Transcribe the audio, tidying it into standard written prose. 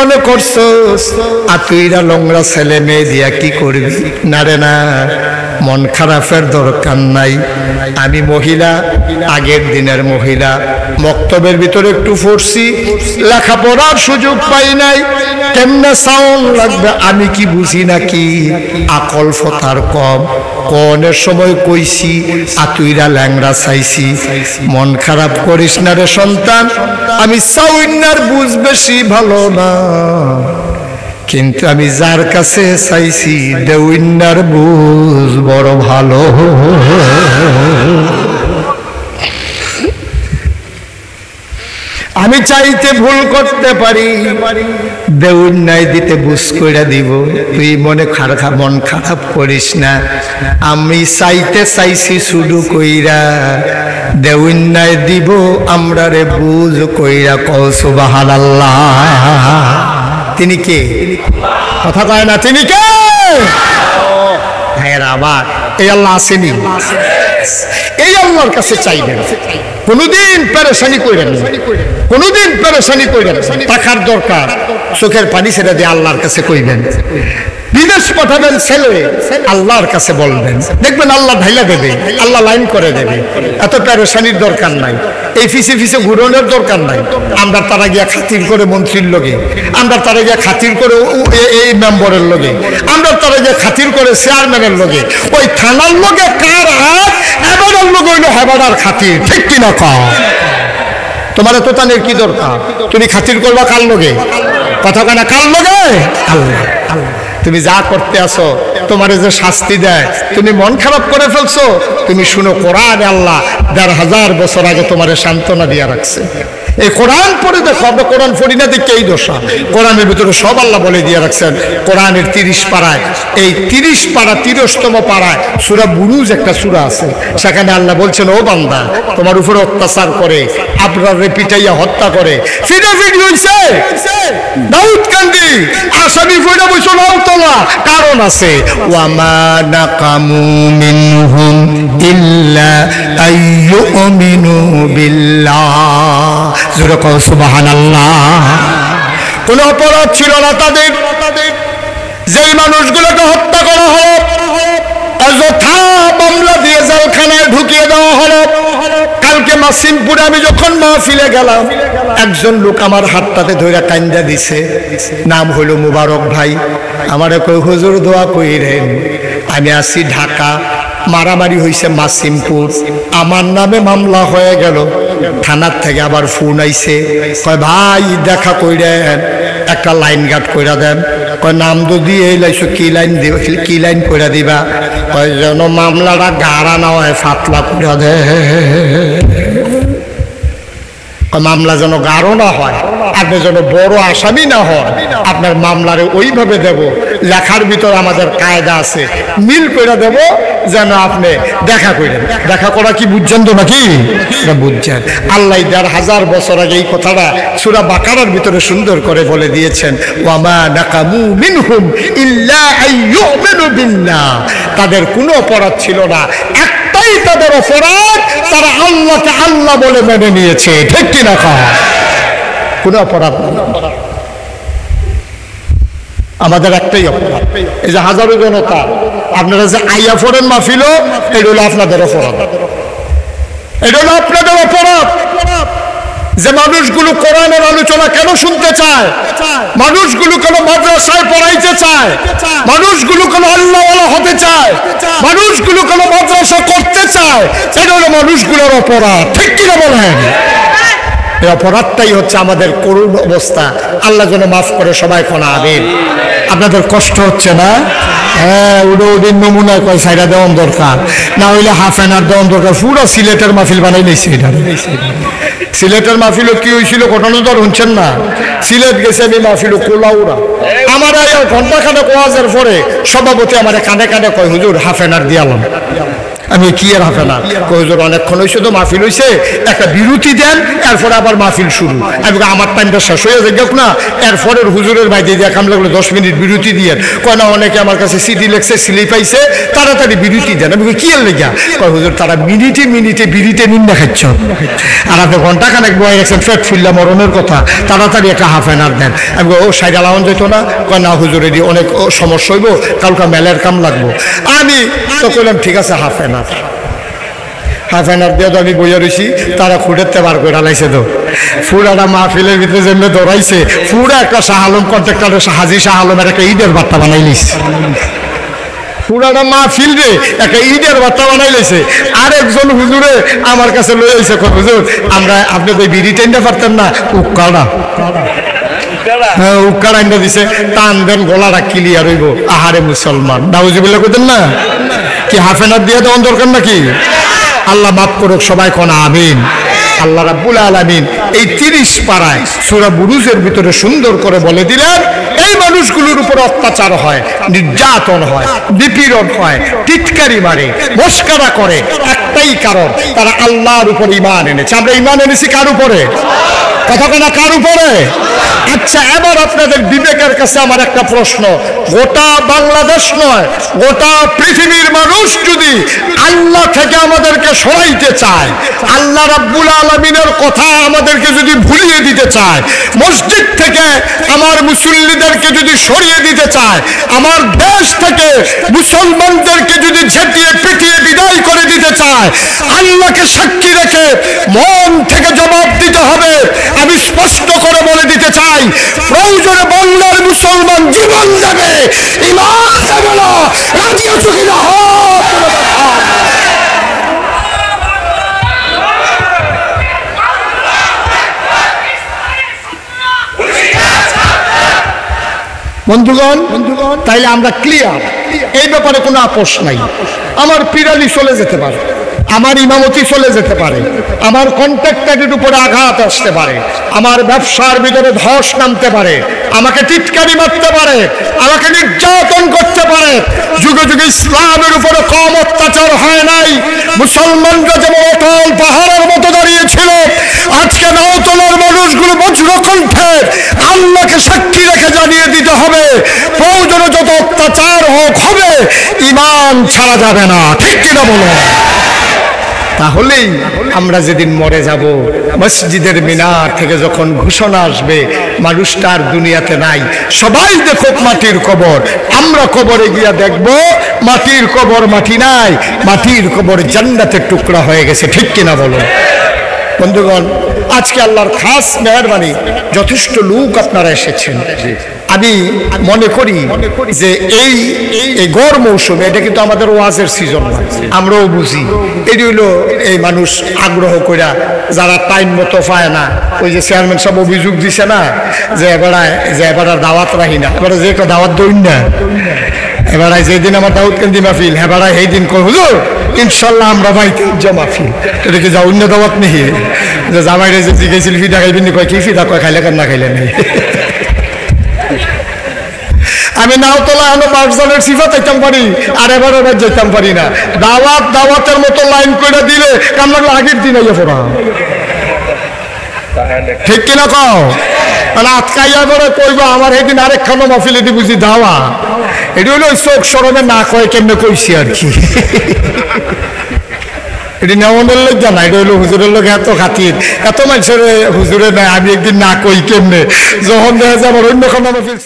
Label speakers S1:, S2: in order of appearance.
S1: মনে করছস আতুইরা লংরা ছেলে মেয়ে দিয়া কি করবি? না রে না, মন খারাপের দরকার নাই। আমি মহিলা, আগের দিনের মহিলা, মক্তবের ভিতরে একটু পড়ছি, লেখাপড়ার সুযোগ পাই নাই, কেমনে সাউন্ড লাগবে আমি কি বুঝি নাকি? আকল ফতার কম, কোনের সময় কইছি আতুইরা ল্যাংরা চাইছি। মন খারাপ করিস না রে সন্তান, আমি সাউন্নার বুঝ বেশি ভালো না, কিন্তু আমি যার কাছে চাইছি দেউইন্নার বুঝ বড় ভালো। আমি চাইতে ভুল করতে পারি, দেউন্নাই দিতে বুঝ কইরা দিব। তুই মন খারাপ করিস না, আমি চাইতে চাইছি শুধু কইরা, দেউন্নাই দিব আমরা রে বুঝ কইরা। কও সুবহানাল্লাহ। তিনি কে? কথা কয় না, তিনি কে? ভাইয়েরা আবার এই আল্লাহ আসেনি, এই আল্লাহর কাছে চাইবেন, কোনদিন পেরেশানি কইরেন না, কোনদিন পেরেশানি কইরেন। টাকার দরকার, চোখের পানি ছেড়ে দিয়ে আল্লাহর কাছে কইবেন। বিদেশ পাঠাবেন ছেলে, আল্লাহর কাছে বলবেন, দেখবেন আল্লাহ ঢাইলা দেবে, আল্লাহ লাইন করে দেবে। এত পেরেশানির দরকার নাই, এই ফিসে ফিসে ঘুরনের দরকার নাই। আমরা তারা গিয়া খাতির করে মন্ত্রীর লগে, আমরা তারা গিয়া খাতির করে এই মেম্বরের লগে, আমরা তারা গিয়া খাতির করে চেয়ারম্যানের লগে। ওই থানার লগে কার হাত, এবারের লগে হইল হেবাদার খাতির, ঠিক কিনা কও? তোমার তো তানের কি দরকার? তুমি খাতির করবা কার লগে? কথা কেনা কার লগে? আল্লাহ। তুমি যা করতে আসো, তোমারে যে শাস্তি দেয়, তুমি মন খারাপ করে ফেলছো, তুমি শুনো কোরআনে আল্লাহ ১,৫০০ বছর আগে তোমারে সান্ত্বনা দিয়া রাখছে। এই কোরআন পড়ে দেখো, আমরা কোরআন পড়ি না দেখে এই দশা। কোরআনের ভিতরে সব আল্লাহ বলে দিয়ে রাখছেন। কোরআনের ৩০ পাড়ায়, এই ৩০ পাড়া ৩০তম পাড়ায় সূরা বুরুজ একটা সূরা আছে, সেখানে আল্লাহ বলছেন, ও বান্দা, তোমার উপরে অত্যাচার করে, আবরাররে পিটাইয়া হত্যা করে, ফিডাফিডি হইছে, দাউদ কান্দি আসামি ফইরা বইছো নাওতলা, কারণ আছে। ওয়ামা নাকামু মিনহুম ইল্লা আইয়ুমিনু বিল্লাহ। জোরে কও সুবহানাল্লাহ। কোন অপরাধ ছিল না তাদের, যেই মানুষগুলোকে হত্যা করা হলো, অযথা মামলা দিয়ে জেলখানায় ঢুকিয়ে দেওয়া হলো। কালকে মাসিমপুরে আমি যখন মাহফিলে গেলাম, একজন লোক আমার হাতটাতে ধরে কান্দা দিছে, নাম হলো মুবারক ভাই। আমারে কই, হুজুর দোয়া কইরেন, আমি আছি ঢাকা, মারামারি হয়েছে মাসিমপুর, আমার নামে মামলা হয়ে গেল। থানার থেকে আবার ফোন আইছে, কয় ভাই দেখা কইরেন, একটা লাইন গার্ড কইরা দেন। কয় নাম তো দিয়ে লাইছো, কি লাইন দিব, কি লাইন কইরা দিবা? কয় যেন মামলাটা গাড়া না হয়, ফাতলা কইরা দে। মামলা যেন গাঢ় না হয়, আপনি যেন বড় আসামি না হয়, আপনার মামলারে ওইভাবে দেব, লেখার ভিতর আমাদের কায়দা আছে, মিল করে দেব, যেন আপনি দেখা করেন। দেখা করা কি বুঝছেন তো নাকি? বুঝছেন। আল্লাহ ১,৫০০ বছর আগে এই কথাটা সূরা বাকারার ভিতরে সুন্দর করে বলে দিয়েছেন, ওয়ামা নাকামু মিনহুম ইল্লা আইয়ুমিনু বিল্লাহ। তাদের কোনো অপরাধ ছিল না, একটাই তাদের অপরাধ, তারা আল্লাহকে আল্লাহ বলে মেনে নিয়েছে, ঠিক কিনা কও? কোনো অপরাধ না, আমাদের একটাই অপরাধ। এই যে হাজারো জনতা আপনারা যে আইয়া ফোরেন মাহফিল, এটা হলো আপনাদের অপরাধ, এটা হলো আপনাদের অপরাধ। যে মানুষগুলো কোরআনের আলোচনা কেন শুনতে চায়, মানুষগুলো কেন মাদ্রাসায় পড়াইতে চায়, মানুষগুলো কেন আল্লাহওয়ালা হতে চায়, মানুষগুলো কেন মাদ্রাসা করতে চায়, এটা হলো মানুষগুলোর অপরাধ, ঠিক কিনা বলেন? এই অপরাধটাই হচ্ছে আমাদের করুণ অবস্থা। আল্লাহ যেন মাফ করে সবাই কোন আমিন। আপনাদের কষ্ট হচ্ছে না? হ্যাঁ, ওদিন নমুনায় কয় সাইডা দেওয়ান দরকার, না হইলে হাফ এন আওয়ার দেওয়ান দরকার। পুরো সিলেটের মাহফিল বানাই নিয়েছে। এটা সিলেটের মাহফিলও কি হয়েছিল ঘটনা তো শুনছেন না? সিলেট গেছে আমি মাহফিল কোলাউরা, আমার ঘন্টা খানেক ওয়াজের পরে সভাপতি আমার কানে কানে কয়, হুজুর হাফ এন আওয়ার দিয়ালাম। আমি কি আর হাফে না, হুজুর অনেকক্ষণ হয়েছে তো মাহফিল হয়েছে, একটা বিরতি দেন, এরপরে আবার মাহফিল শুরু। আমি আমার টাইমটা শেষ হয়ে যাক না, এরপরের হুজুরের বাইরে দিয়ে কাম লাগলো 10 মিনিট বিরতি দিয়ে। কয় না, অনেকে আমার কাছে সিডি লেখছে, স্লিপ পাইছে, তাড়াতাড়ি বিরতি দেন। আমি কি আর লেগা? কয় হুজুর তারা মিনিটে মিনিটে বিড়িতে নিন্দা খাচ্ছ, আর আপনি ঘন্টা খানেক বয়ে গেছেন পেট ফুললা মরণের কথা, তাড়াতাড়ি একটা হাফ এন আওয়ার দেন। আমি ও সাইড আলাওয়ান যেত না? কয় না হুজুর, এটি অনেক সমস্যা হইব, কালকা মেলের কাম লাগবো। আমি তো কইলাম ঠিক আছে half an hour. Half an hour দিয়ে তো আমি বইয়া রয়েছি, তারা ফুটেতে বার করে লাইছে। তো ফুরাটা মাহফিলের ভিতরে যেমনি দৌড়াইছে, পুরা একটা শাহ আলম কন্ট্রাক্টরের হাজি শাহ আলমের একটা ঈদের বার্তা বানাই লিস। পুরাটা মাহফিল রে একটা ঈদের বার্তা বানাই লাইছে। আরেকজন হুজুরে আমার কাছে লয়ে আইছে, হুজুর আমরা আপনি তো বিড়ি টেন্ডা পারতেন না, উক্কাড়া হ্যাঁ উক্কাড়া আইনা দিছে, টান দেন গলাটা ক্লিয়ার হইব। আহারে মুসলমান, নাউজুবিল্লাহ কইতেন না? কি হাফ এন আওয়ার দিয়ে দেওয়ার দরকার নাকি? আল্লাহ মাফ করুক, সবাই কোন আমিন। আল্লাহ রাব্বুল আলামিন এই 30 পারায় সূরা বুরুজের ভিতরে সুন্দর করে বলে দিলেন, এই মানুষগুলোর উপর অত্যাচার হয়, নির্যাতন হয়, নিপীড়ন হয়, টিটকারি মারে, মস্করা করে, একটাই কারণ তারা আল্লাহর উপর ঈমান এনেছে। আমরা ঈমান এনেছি কার উপরে? কথা না কার উপরে? আচ্ছা, এবার আপনাদের বিবেকের কাছে আমার একটা প্রশ্ন, গোটা বাংলাদেশ নয়, গোটা পৃথিবীর মানুষ যদি আল্লাহ থেকে আমাদেরকে সরাইতে চায়, আল্লাহ রাব্বুল আলামিনের কথা আমাদেরকে যদি ভুলিয়ে দিতে চায়, মসজিদ থেকে আমার মুসল্লিদেরকে যদি সরিয়ে দিতে চায়, আমার দেশ থেকে মুসলমানদেরকে যদি ঝেঁটিয়ে পিটিয়ে বিদায় করে দিতে চায়, আল্লাহকে সাক্ষী রেখে মন থেকে জবাব দিতে হবে। আমি স্পষ্ট করে বলে দিতে চাই, প্রয়োজনে বাংলার মুসলমান জীবন দেবে, ঈমান দেবে না। রাজি আছো কিনা? বন্ধুগণ, তাইলে আমরা ক্লিয়ার, এই ব্যাপারে কোনো আপোষ নাই। আমার পিরালি চলে যেতে পারে, আমার ইমামতি চলে যেতে পারে, আমার কন্ট্রাক্টরের উপরে আঘাত আসতে পারে, আমার ব্যবসার ভিতরে ধস নামতে পারে, আমাকে টিটকারি মারতে পারে, আমাকে নির্যাতন করতে পারে। যুগে যুগে ইসলামের উপরে কম অত্যাচার হয় নাই। মুসলমানরা যেমন অটল পাহাড়ের মতো দাঁড়িয়েছিল, আজকে নাওতলার মানুষগুলো বজ্রকণ্ঠে আল্লাহকে সাক্ষী রেখে জানিয়ে দিতে হবে, প্রয়োজনে যত অত্যাচার হোক হবে, ঈমান ছাড়া যাবে না। ঠিক কিনা বলো? তাহলেই আমরা যেদিন মরে যাব, মসজিদের মিনার থেকে যখন ঘোষণা আসবে মানুষটা আর দুনিয়াতে নাই, সবাই দেখো মাটির কবর, আমরা কবরে গিয়া দেখব মাটির কবর মাটি নাই, মাটির কবর জান্নাতের টুকরা হয়ে গেছে। ঠিক কিনা বলো? বন্ধুগণ, আজকে আল্লাহর খাস মেহেরবানি, যথেষ্ট লোক আপনারা এসেছেন। আমি মনে করি যে এই গড় মৌসুমে এটা কিন্তু আমাদের ওয়াজের সিজন, আমরাও বুঝি। এটি হইলো এই মানুষ আগ্রহ কইরা যারা টাইম মতো পায় না, ওই যে চেয়ারম্যান সাহেব অভিযোগ দিছে না যে এবার দাওয়াত রাখি না, এবার যে একটা দাওয়াত দইন না, এবার যেদিন আমার দাউদ কেন্দ্রি মাহফিল, এবার সেই দিন কই হুজুর ইনশাল্লাহ আমরা বাইতে মাহফিল, এটা কি যা অন্য দাওয়াত নেই? যে জামাইরে যে জিজ্ঞাসিল ফিদা খাইবেন, কয় কি ফিদা? কয় খাইলে কেন না খাইলে নেই। আমি নাওতলা এখন 5 জনের সিফা চাইতাম পারি, আর এবার যেতাম পারি না। দাওয়াতের মতো লাইন করে দিলে কাম লাগলো আগের দিন আইয়া পড়া। ঠিক কিনা কও? মানে আজকাইয়া করে কইবা আমার সেদিন আরেকখানো মাহফিলে দি বুঝি দাওয়া। এটি হলো চোখ সরমে না কয় কেমনে কইছি আর কি। এটি নেওয়ানোর লোক জানা, এটা হলো হুজুরের লোক এত খাতির, এত মানুষের হুজুরে নাই, আমি একদিন না কই কেমনে, যখন দেখা যায় আমার অন্য কোনো মাহফিল